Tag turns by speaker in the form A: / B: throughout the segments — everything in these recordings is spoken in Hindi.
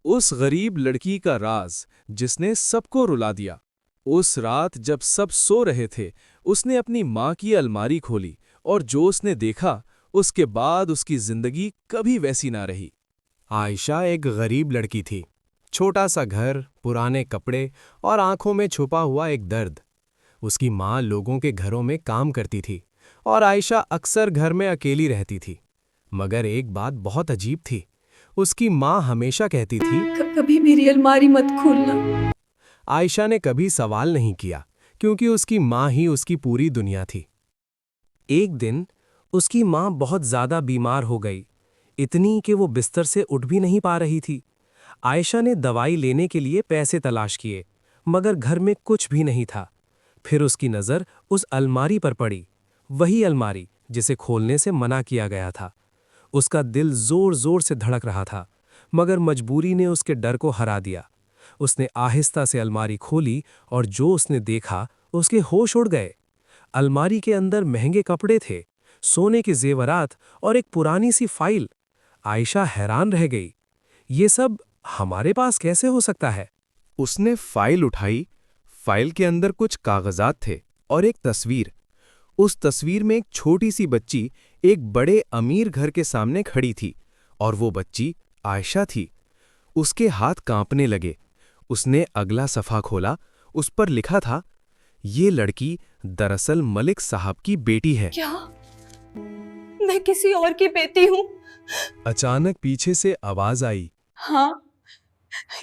A: उस गरीब लड़की का राज जिसने सबको रुला दिया। उस रात जब सब सो रहे थे, उसने अपनी माँ की अलमारी खोली और जो उसने देखा, उसके बाद उसकी जिंदगी कभी वैसी ना रही।
B: आयशा एक गरीब लड़की थी। छोटा सा घर, पुराने कपड़े और आंखों में छुपा हुआ एक दर्द। उसकी माँ लोगों के घरों में काम करती थी और आयशा अक्सर घर में अकेली रहती थी। मगर एक बात बहुत अजीब थी। उसकी माँ हमेशा कहती थी,
C: कभी मेरी अलमारी मत खोलना।
B: आयशा ने कभी सवाल नहीं किया, क्योंकि उसकी माँ ही उसकी पूरी दुनिया थी। एक दिन उसकी माँ बहुत ज्यादा बीमार हो गई, इतनी कि वो बिस्तर से उठ भी नहीं पा रही थी। आयशा ने दवाई लेने के लिए पैसे तलाश किए, मगर घर में कुछ भी नहीं था। फिर उसकी नज़र उस अलमारी पर पड़ी, वही अलमारी जिसे खोलने से मना किया गया था। उसका दिल जोर जोर से धड़क रहा था, मगर मजबूरी ने उसके डर को हरा दिया। उसने आहिस्ता से अलमारी खोली और जो उसने देखा, उसके होश उड़ गए। अलमारी के अंदर महंगे कपड़े थे, सोने के जेवरात और एक पुरानी सी फाइल। आयशा हैरान रह गई, ये सब हमारे पास कैसे हो सकता है?
D: उसने फाइल उठाई। फाइल के अंदर कुछ कागजात थे और एक तस्वीर। उस तस्वीर में एक छोटी सी बच्ची एक बड़े अमीर घर के सामने खड़ी थी और वो बच्ची आयशा थी। उसके हाथ कांपने लगे। उसने अगला सफ़ा खोला। उस पर लिखा था, ये लड़की दरअसल मलिक साहब की बेटी है।
C: क्या मैं किसी और की बेटी हूँ?
A: अचानक पीछे से आवाज आई।
C: हाँ,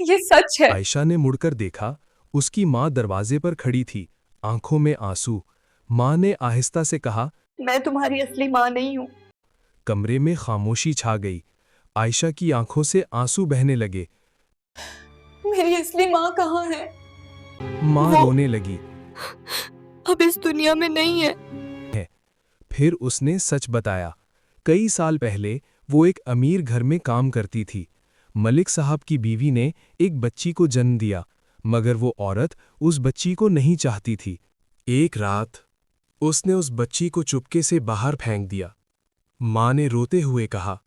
C: ये सच है।
A: आयशा ने मुड़कर देखा, उसकी माँ दरवाजे पर खड़ी थी, आंखों में आंसू। माँ ने आहिस्ता से कहा,
C: मैं तुम्हारी असली माँ नहीं हूँ।
A: कमरे में खामोशी छा गई। आयशा की आंखों से आंसू बहने लगे।
C: मेरी असली माँ कहाँ है?
A: माँ
C: वो
A: रोने लगी।
C: अब इस दुनिया में नहीं है।
A: फिर उसने सच बताया। कई साल पहले वो एक अमीर घर में काम करती थी। मलिक साहब की बीवी ने एक बच्ची को जन्म दिया, मगर वो औरत उस बच्ची को नहीं चाहती थी। एक रात उसने उस बच्ची को चुपके से बाहर फेंक दिया। माँ ने रोते हुए कहा,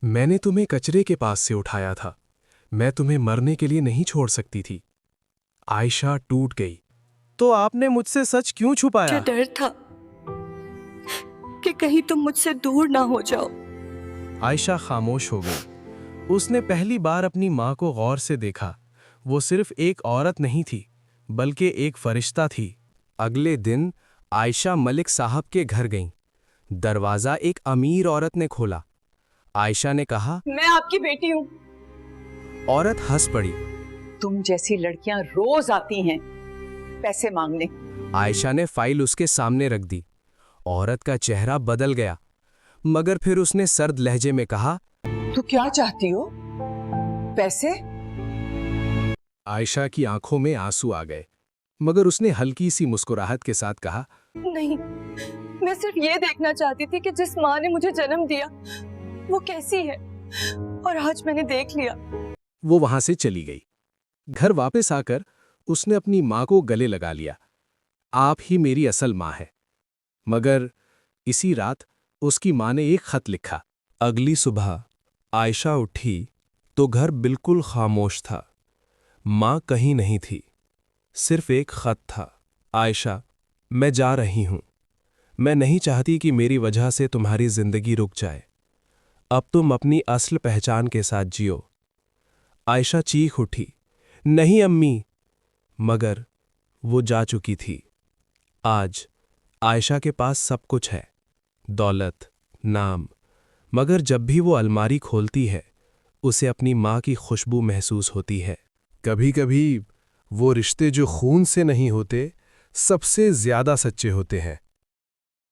A: मैंने तुम्हें कचरे के पास से उठाया था, मैं तुम्हें मरने के लिए नहीं छोड़ सकती थी। आयशा टूट गई।
B: तो आपने मुझसे सच क्यों
C: मुझे
B: छुपाया?
C: डर था कि कहीं तुम मुझसे दूर ना हो जाओ।
B: आयशा खामोश हो गई। उसने पहली बार अपनी माँ को गौर से देखा। वो सिर्फ एक औरत नहीं थी, बल्कि एक फरिश्ता थी। अगले दिन आयशा मलिक साहब के घर गईं। दरवाज़ा एक अमीर औरत ने खोला। आयशा ने कहा,
C: मैं आपकी बेटी हूँ।
B: औरत हंस पड़ी।
E: तुम जैसी लड़कियां रोज आती हैं पैसे मांगने।
B: आयशा ने फाइल उसके सामने रख दी। औरत का चेहरा बदल गया, मगर फिर उसने सर्द लहजे में कहा,
E: तू क्या चाहती हो? पैसे?
B: आयशा की आंखों में आंसू आ गए, मगर उसने हल्की सी मुस्कुराहट के साथ कहा,
C: नहीं, मैं सिर्फ ये देखना चाहती थी कि जिस माँ ने मुझे जन्म दिया वो कैसी है, और आज मैंने देख लिया।
B: वो वहां से चली गई। घर वापस आकर उसने अपनी माँ को गले लगा लिया। आप ही मेरी असल माँ है। मगर इसी रात उसकी माँ ने एक खत लिखा।
A: अगली सुबह आयशा उठी तो घर बिल्कुल खामोश था। माँ कहीं नहीं थी, सिर्फ एक खत था। आयशा, मैं जा रही हूं। मैं नहीं चाहती कि मेरी वजह से तुम्हारी जिंदगी रुक जाए। अब तुम अपनी असल पहचान के साथ जियो। आयशा चीख उठी, नहीं अम्मी। मगर वो जा चुकी थी। आज आयशा के पास सब कुछ है, दौलत, नाम, मगर जब भी वो अलमारी खोलती है, उसे अपनी माँ की खुशबू महसूस होती है। कभी-कभी वो रिश्ते जो खून से नहीं होते, सबसे ज्यादा सच्चे होते हैं।